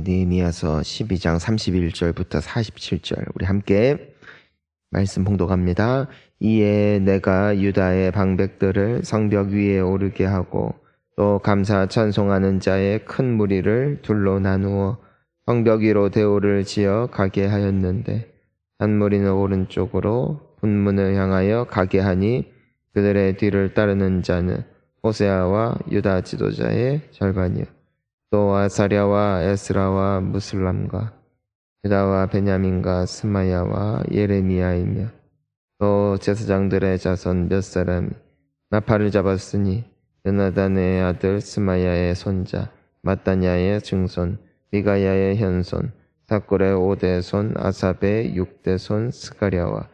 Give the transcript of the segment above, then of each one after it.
느헤미야서 12장 31절부터 47절 우리 함께 말씀 봉독합니다. 이에 내가 유다의 방백들을 성벽 위에 오르게 하고 또 감사 찬송하는 자의 큰 무리를 둘로 나누어 성벽 위로 대오를 지어 가게 하였는데 한 무리는 오른쪽으로 분문을 향하여 가게 하니 그들의 뒤를 따르는 자는 호세아와 유다 지도자의 절반이요 또 아사랴와 에스라와 무슬람과 유다와 베냐민과 스마야와 예레미야이며 또 제사장들의 자손 몇 사람이 나팔을 잡았으니 요나단의 아들 스마야의 손자 마따냐의 증손 미가야의 현손 사골의 5대손 아삽의 6대손 스가랴와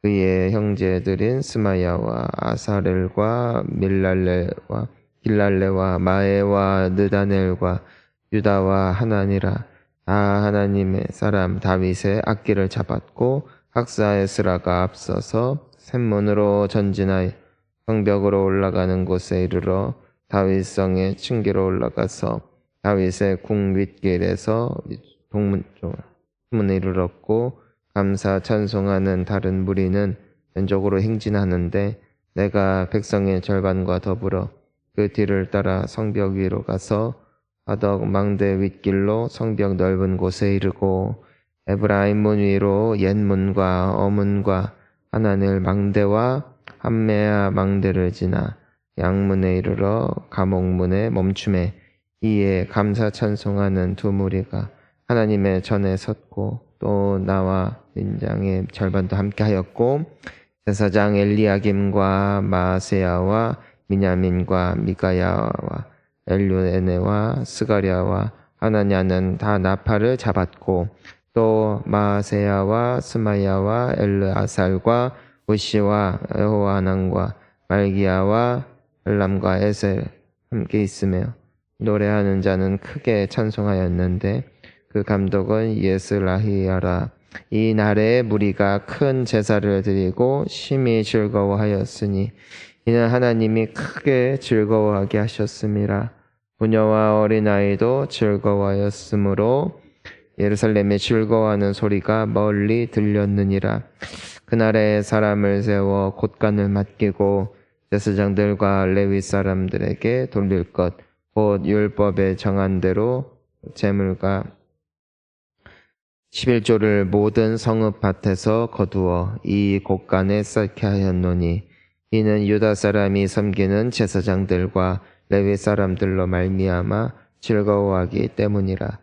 그의 형제들인 스마야와 아사렐과 밀랄레와 길랄레와 마에와 느다넬과 유다와 하나니라 다 하나님의 사람 다윗의 악기를 잡았고 학사 에스라가 앞서서 샘문으로 전진하여 성벽으로 올라가는 곳에 이르러 다윗성의 층계로 올라가서 다윗의 궁 윗길에서 동문 쪽 문에 이르렀고 감사 찬송하는 다른 무리는 왼쪽으로 행진하는데 내가 백성의 절반과 더불어 그 뒤를 따라 성벽 위로 가서 하덕 망대 윗길로 성벽 넓은 곳에 이르고 에브라임 문 위로 옛문과 어문과 하나늘 망대와 함메아 망대를 지나 양문에 이르러 감옥문에 멈춤에 이에 감사 찬송하는 두 무리가 하나님의 전에 섰고 또 나와 민장의 절반도 함께 하였고 제사장 엘리야김과 마세야와 미냐민과 미가야와 엘류에네와 스가랴와 하나냐는 다 나팔을 잡았고 또 마세야와 스마야와 엘르아살과 우시와 여호하난과 말기야와 엘람과 에셀 함께 있으며 노래하는 자는 크게 찬송하였는데 그 감독은 예스라히야라. 이 날에 무리가 큰 제사를 드리고 심히 즐거워하였으니 이는 하나님이 크게 즐거워하게 하셨음이라. 부녀와 어린아이도 즐거워하였으므로 예루살렘에 즐거워하는 소리가 멀리 들렸느니라. 그날에 사람을 세워 곳간을 맡기고 제사장들과 레위 사람들에게 돌릴 것 곧 율법에 정한 대로 제물과 11조를 모든 성읍밭에서 거두어 이 곳간에 쌓게 하였노니 이는 유다 사람이 섬기는 제사장들과 레위 사람들로 말미암아 즐거워하기 때문이라.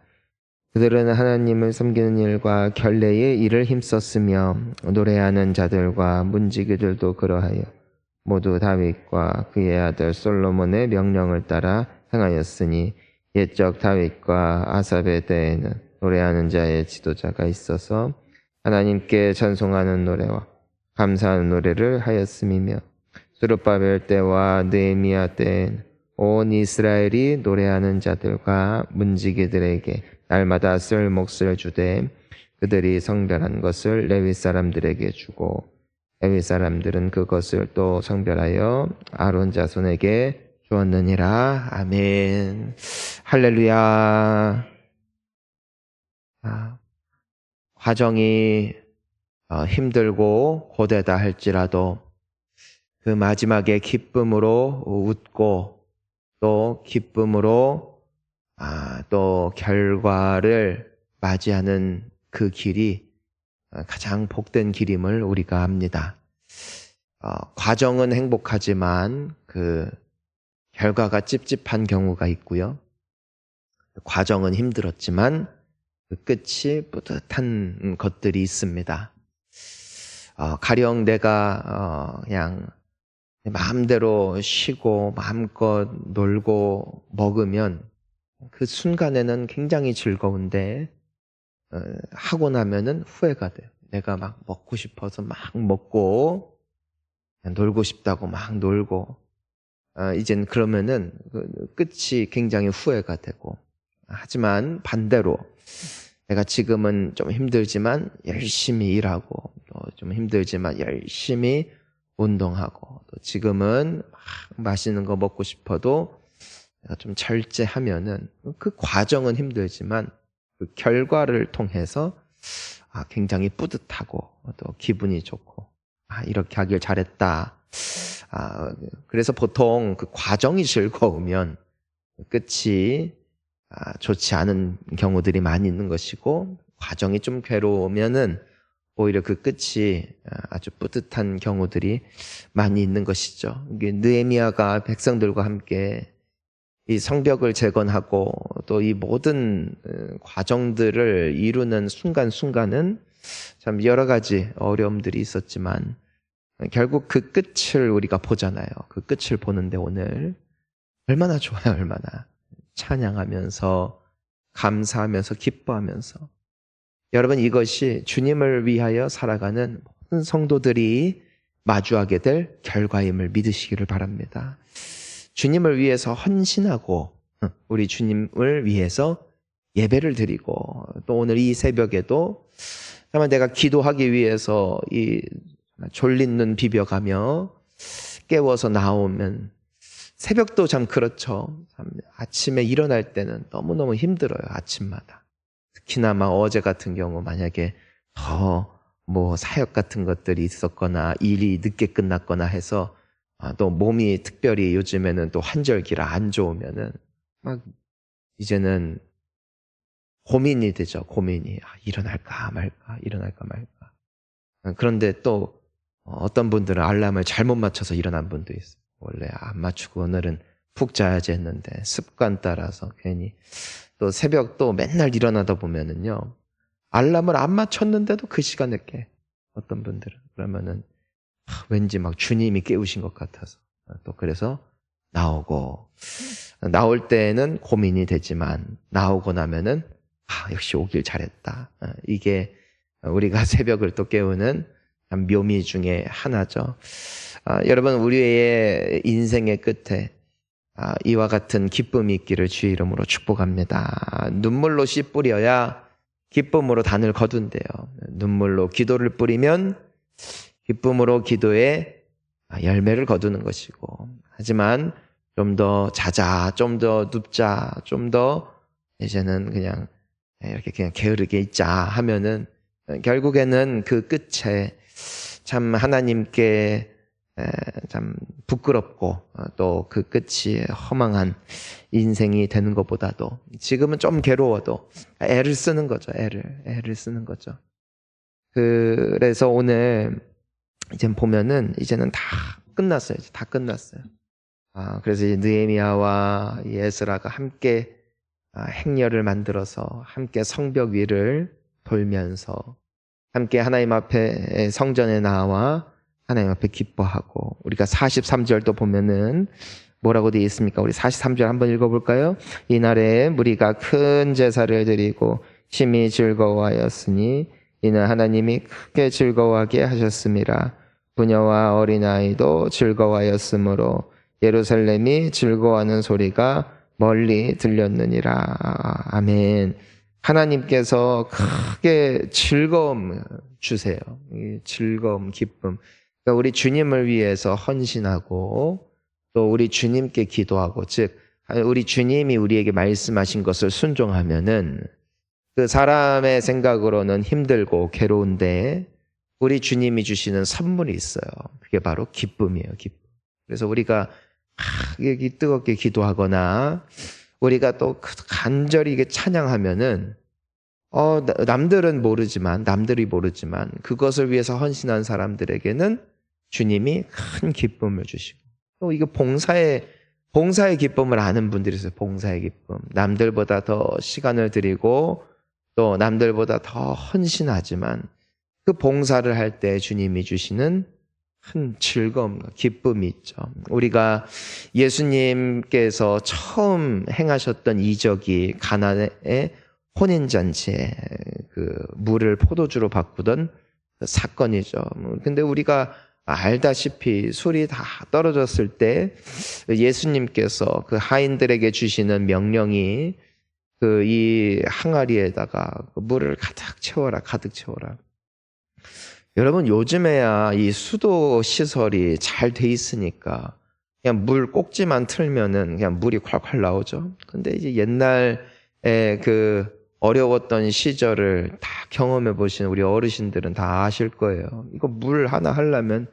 그들은 하나님을 섬기는 일과 결례의 일을 힘썼으며 노래하는 자들과 문지기들도 그러하여 모두 다윗과 그의 아들 솔로몬의 명령을 따라 행하였으니 옛적 다윗과 아삽의 때에는 노래하는 자의 지도자가 있어서 하나님께 찬송하는 노래와 감사하는 노래를 하였음이며 스룹바벨 때와 느헤미야 때엔 온 이스라엘이 노래하는 자들과 문지기들에게 날마다 쓸 몫을 주되 그들이 성별한 것을 레위 사람들에게 주고 레위 사람들은 그것을 또 성별하여 아론 자손에게 주었느니라. 아멘. 할렐루야. 과정이 힘들고 고되다 할지라도 그 마지막에 기쁨으로 웃고 또 기쁨으로 또 결과를 맞이하는 그 길이 가장 복된 길임을 우리가 압니다. 과정은 행복하지만 그 결과가 찝찝한 경우가 있고요. 과정은 힘들었지만 그 끝이 뿌듯한 것들이 있습니다. 가령 내가 그냥 마음대로 쉬고 마음껏 놀고 먹으면 그 순간에는 굉장히 즐거운데 하고 나면은 후회가 돼요. 내가 막 먹고 싶어서 막 먹고 놀고 싶다고 막 놀고 이젠 그러면은 끝이 굉장히 후회가 되고 하지만 반대로 내가 지금은 좀 힘들지만 열심히 일하고 또 좀 힘들지만 열심히 운동하고 또 지금은 막 맛있는 거 먹고 싶어도 내가 좀 절제하면은 그 과정은 힘들지만 그 결과를 통해서 굉장히 뿌듯하고 또 기분이 좋고 이렇게 하길 잘했다. 그래서 보통 그 과정이 즐거우면 끝이 좋지 않은 경우들이 많이 있는 것이고, 과정이 좀 괴로우면은 오히려 그 끝이 아주 뿌듯한 경우들이 많이 있는 것이죠. 이게 느헤미야가 백성들과 함께 이 성벽을 재건하고 또 이 모든 과정들을 이루는 순간순간은 참 여러 가지 어려움들이 있었지만 결국 그 끝을 우리가 보잖아요. 그 끝을 보는데 오늘 얼마나 좋아요, 얼마나. 찬양하면서 감사하면서 기뻐하면서. 여러분, 이것이 주님을 위하여 살아가는 모든 성도들이 마주하게 될 결과임을 믿으시기를 바랍니다. 주님을 위해서 헌신하고 우리 주님을 위해서 예배를 드리고 또 오늘 이 새벽에도 정말 내가 기도하기 위해서 이 졸린 눈 비벼가며 깨워서 나오면, 새벽도 참 그렇죠. 참 아침에 일어날 때는 너무너무 힘들어요. 아침마다. 특히나 막 어제 같은 경우 만약에 더 뭐 사역 같은 것들이 있었거나 일이 늦게 끝났거나 해서 또 몸이 특별히 요즘에는 또 환절기라 안 좋으면은 막 이제는 고민이 되죠. 고민이. 일어날까 말까, 일어날까 말까. 그런데 또 어떤 분들은 알람을 잘못 맞춰서 일어난 분도 있어요. 원래 안 맞추고 오늘은 푹 자야지 했는데 습관 따라서 괜히 또 새벽 또 맨날 일어나다 보면은요, 알람을 안 맞췄는데도 그 시간에 깨. 어떤 분들은. 그러면은 왠지 막 주님이 깨우신 것 같아서 또 그래서 나오고, 나올 때는 고민이 되지만 나오고 나면은 역시 오길 잘했다. 이게 우리가 새벽을 또 깨우는 묘미 중에 하나죠. 여러분, 우리의 인생의 끝에 이와 같은 기쁨이 있기를 주의 이름으로 축복합니다. 눈물로 씨 뿌려야 기쁨으로 단을 거둔대요. 눈물로 기도를 뿌리면 기쁨으로 기도에 열매를 거두는 것이고, 하지만 좀 더 자자, 좀 더 눕자, 좀 더 이제는 그냥 이렇게 그냥 게으르게 있자 하면은 결국에는 그 끝에 참 하나님께 참 부끄럽고 또 그 끝이 허망한 인생이 되는 것보다도 지금은 좀 괴로워도 애를 쓰는 거죠. 애를 쓰는 거죠. 그래서 오늘 이제 보면은 이제는 다 끝났어요. 이제 다 끝났어요. 그래서 이제 느헤미야와 에스라가 함께 행렬을 만들어서 함께 성벽 위를 돌면서 함께 하나님 앞에 성전에 나와 하나님 앞에 기뻐하고, 우리가 43절도 보면은 뭐라고 되어 있습니까? 우리 43절 한번 읽어볼까요? 이날에 무리가 큰 제사를 드리고 심히 즐거워하였으니 이는 하나님이 크게 즐거워하게 하셨음이라. 부녀와 어린아이도 즐거워하였으므로 예루살렘이 즐거워하는 소리가 멀리 들렸느니라. 아멘. 하나님께서 크게 즐거움 주세요. 즐거움, 기쁨. 그러니까 우리 주님을 위해서 헌신하고 또 우리 주님께 기도하고, 즉 우리 주님이 우리에게 말씀하신 것을 순종하면은 그 사람의 생각으로는 힘들고 괴로운데 우리 주님이 주시는 선물이 있어요. 그게 바로 기쁨이에요. 기쁨. 그래서 우리가 뜨겁게 기도하거나 우리가 또 간절히 이게 찬양하면은 남들이 모르지만 그것을 위해서 헌신한 사람들에게는 주님이 큰 기쁨을 주시고, 또 이거 봉사의 기쁨을 아는 분들이 있어요. 봉사의 기쁨. 남들보다 더 시간을 드리고 또 남들보다 더 헌신하지만 그 봉사를 할 때 주님이 주시는 큰 즐거움, 기쁨이 있죠. 우리가 예수님께서 처음 행하셨던 이적이 가나의 혼인잔치에 그 물을 포도주로 바꾸던 사건이죠. 근데 우리가 알다시피 술이 다 떨어졌을 때 예수님께서 그 하인들에게 주시는 명령이 그 이 항아리에다가 물을 가득 채워라. 여러분, 요즘에야 이 수도 시설이 잘 돼 있으니까 그냥 물 꼭지만 틀면은 그냥 물이 콸콸 나오죠. 근데 이제 옛날에 그 어려웠던 시절을 다 경험해 보신 우리 어르신들은 다 아실 거예요. 이거 물 하나 하려면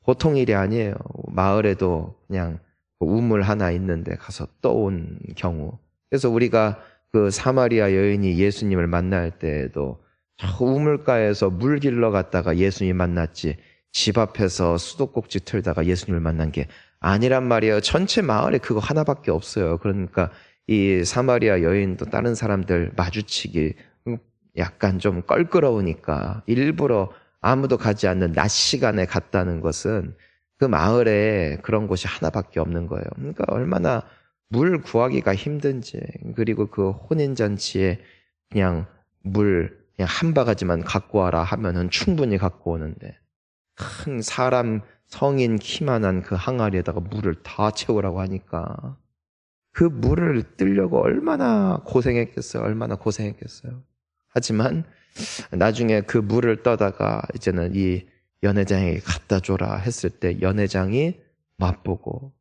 보통 일이 아니에요. 마을에도 그냥 우물 하나 있는데 가서 떠온 경우. 그래서 우리가 그 사마리아 여인이 예수님을 만날 때에도 저 우물가에서 물 길러 갔다가 예수님 만났지, 집 앞에서 수도꼭지 틀다가 예수님을 만난 게 아니란 말이에요. 전체 마을에 그거 하나밖에 없어요. 그러니까 이 사마리아 여인도 다른 사람들 마주치기 약간 좀 껄끄러우니까 일부러 아무도 가지 않는 낮 시간에 갔다는 것은 그 마을에 그런 곳이 하나밖에 없는 거예요. 그러니까 얼마나 물 구하기가 힘든지, 그리고 그 혼인잔치에 그냥 물 그냥 한 바가지만 갖고 와라 하면은 충분히 갖고 오는데, 큰 사람 성인 키만한 그 항아리에다가 물을 다 채우라고 하니까 그 물을 뜨려고 얼마나 고생했겠어요. 얼마나 고생했겠어요. 하지만 나중에 그 물을 떠다가 이제는 이 연회장에게 갖다 줘라 했을 때 연회장이 맛보고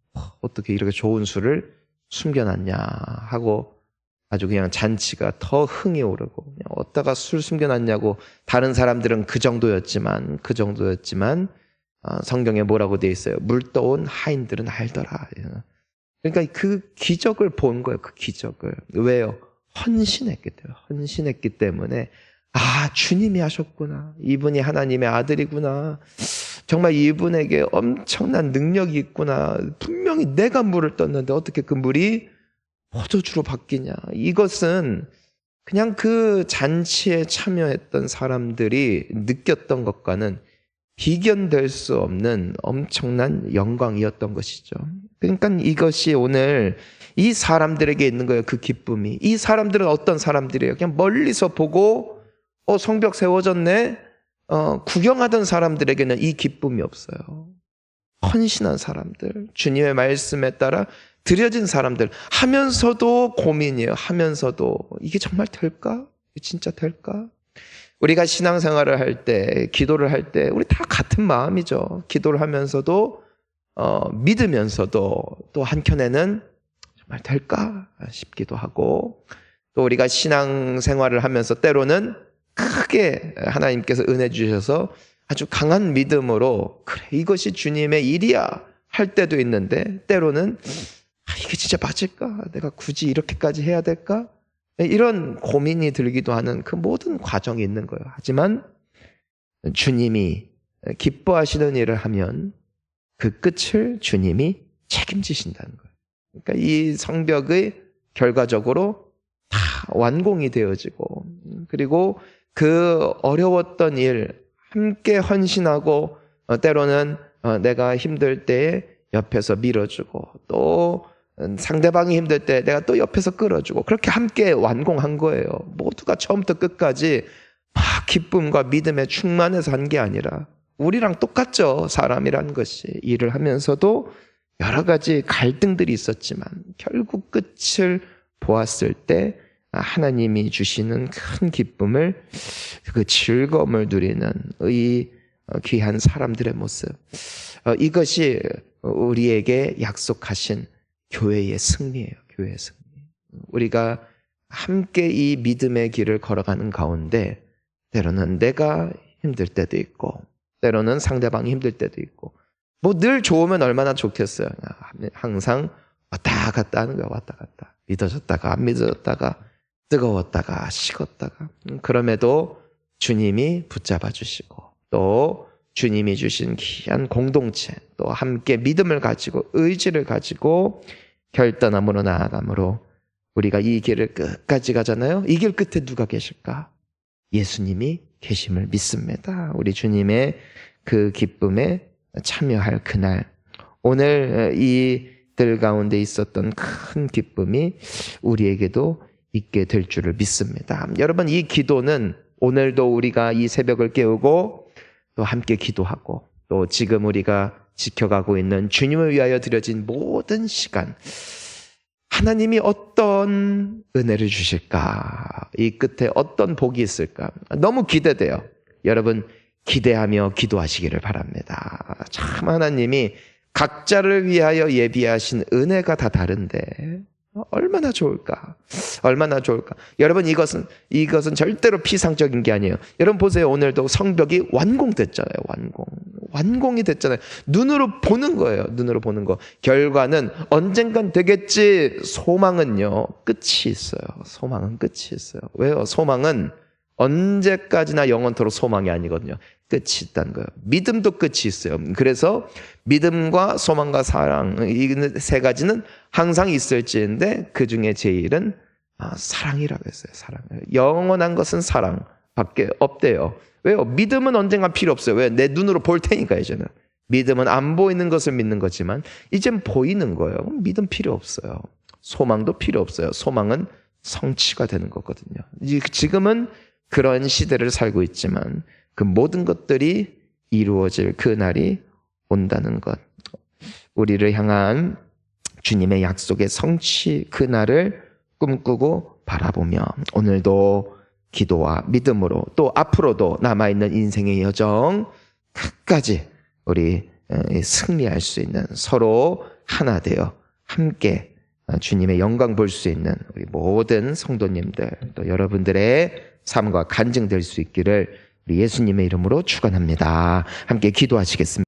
어떻게 이렇게 좋은 술을 숨겨놨냐 하고 아주 그냥 잔치가 더 흥이 오르고, 그냥 어디다가 술 숨겨놨냐고. 다른 사람들은 그 정도였지만 성경에 뭐라고 돼 있어요? 물 떠온 하인들은 알더라. 그러니까 그 기적을 본 거예요. 그 기적을. 왜요? 헌신했기 때문에 주님이 하셨구나. 이분이 하나님의 아들이구나. 정말 이분에게 엄청난 능력이 있구나. 분명히 내가 물을 떴는데 어떻게 그 물이 포도주로 바뀌냐. 이것은 그냥 그 잔치에 참여했던 사람들이 느꼈던 것과는 비견될 수 없는 엄청난 영광이었던 것이죠. 그러니까 이것이 오늘 이 사람들에게 있는 거예요. 그 기쁨이. 이 사람들은 어떤 사람들이에요? 그냥 멀리서 보고 성벽 세워졌네, 구경하던 사람들에게는 이 기쁨이 없어요. 헌신한 사람들, 주님의 말씀에 따라 드려진 사람들, 하면서도 고민이에요. 하면서도 이게 정말 될까? 이게 진짜 될까? 우리가 신앙생활을 할 때, 기도를 할 때 우리 다 같은 마음이죠. 기도를 하면서도 믿으면서도 또 한켠에는 정말 될까 싶기도 하고, 또 우리가 신앙생활을 하면서 때로는 크게 하나님께서 은혜 주셔서 아주 강한 믿음으로 그래 이것이 주님의 일이야 할 때도 있는데, 때로는 이게 진짜 맞을까? 내가 굳이 이렇게까지 해야 될까? 이런 고민이 들기도 하는 그 모든 과정이 있는 거예요. 하지만 주님이 기뻐하시는 일을 하면 그 끝을 주님이 책임지신다는 거예요. 그러니까 이 성벽의 결과적으로 다 완공이 되어지고, 그리고 그 어려웠던 일 함께 헌신하고, 때로는 내가 힘들 때에 옆에서 밀어주고, 또 상대방이 힘들 때 내가 또 옆에서 끌어주고, 그렇게 함께 완공한 거예요. 모두가 처음부터 끝까지 막 기쁨과 믿음에 충만해서 한 게 아니라, 우리랑 똑같죠. 사람이라는 것이 일을 하면서도 여러 가지 갈등들이 있었지만 결국 끝을 보았을 때 하나님이 주시는 큰 기쁨을, 그 즐거움을 누리는 이 귀한 사람들의 모습, 이것이 우리에게 약속하신 교회의 승리예요. 교회의 승리. 우리가 함께 이 믿음의 길을 걸어가는 가운데 때로는 내가 힘들 때도 있고, 때로는 상대방이 힘들 때도 있고, 늘 좋으면 얼마나 좋겠어요. 항상 왔다 갔다 하는 거야. 왔다 갔다. 믿어졌다가 안 믿어졌다가, 뜨거웠다가 식었다가. 그럼에도 주님이 붙잡아 주시고, 또 주님이 주신 귀한 공동체, 또 함께 믿음을 가지고 의지를 가지고 결단함으로 나아감으로 우리가 이 길을 끝까지 가잖아요. 이 길 끝에 누가 계실까? 예수님이 계심을 믿습니다. 우리 주님의 그 기쁨에 참여할 그날, 오늘 이들 가운데 있었던 큰 기쁨이 우리에게도 있게 될 줄을 믿습니다. 여러분, 이 기도는 오늘도 우리가 이 새벽을 깨우고 또 함께 기도하고, 또 지금 우리가 지켜가고 있는 주님을 위하여 드려진 모든 시간, 하나님이 어떤 은혜를 주실까? 이 끝에 어떤 복이 있을까? 너무 기대돼요. 여러분, 기대하며 기도하시기를 바랍니다. 참 하나님이 각자를 위하여 예비하신 은혜가 다 다른데 얼마나 좋을까? 얼마나 좋을까? 여러분, 이것은 절대로 피상적인 게 아니에요. 여러분 보세요. 오늘도 성벽이 완공됐잖아요. 완공이 됐잖아요. 눈으로 보는 거예요. 눈으로 보는 거. 결과는 언젠간 되겠지. 소망은요, 끝이 있어요. 소망은 끝이 있어요. 왜요? 소망은 언제까지나 영원토록 소망이 아니거든요. 끝이 있다는 거예요. 믿음도 끝이 있어요. 그래서 믿음과 소망과 사랑, 이 세 가지는 항상 있을지인데 그 중에 제일은 사랑이라고 했어요. 사랑. 영원한 것은 사랑밖에 없대요. 왜요? 믿음은 언젠가 필요 없어요. 왜? 내 눈으로 볼 테니까 이제는. 믿음은 안 보이는 것을 믿는 거지만 이젠 보이는 거예요. 믿음 필요 없어요. 소망도 필요 없어요. 소망은 성취가 되는 거거든요. 지금은 그런 시대를 살고 있지만 그 모든 것들이 이루어질 그 날이 온다는 것. 우리를 향한 주님의 약속의 성취 그 날을 꿈꾸고 바라보며 오늘도 기도와 믿음으로 또 앞으로도 남아있는 인생의 여정 끝까지 우리 승리할 수 있는, 서로 하나 되어 함께 주님의 영광 볼 수 있는 우리 모든 성도님들, 또 여러분들의 삶과 간증될 수 있기를 우리 예수님의 이름으로 축원합니다. 함께 기도하시겠습니다.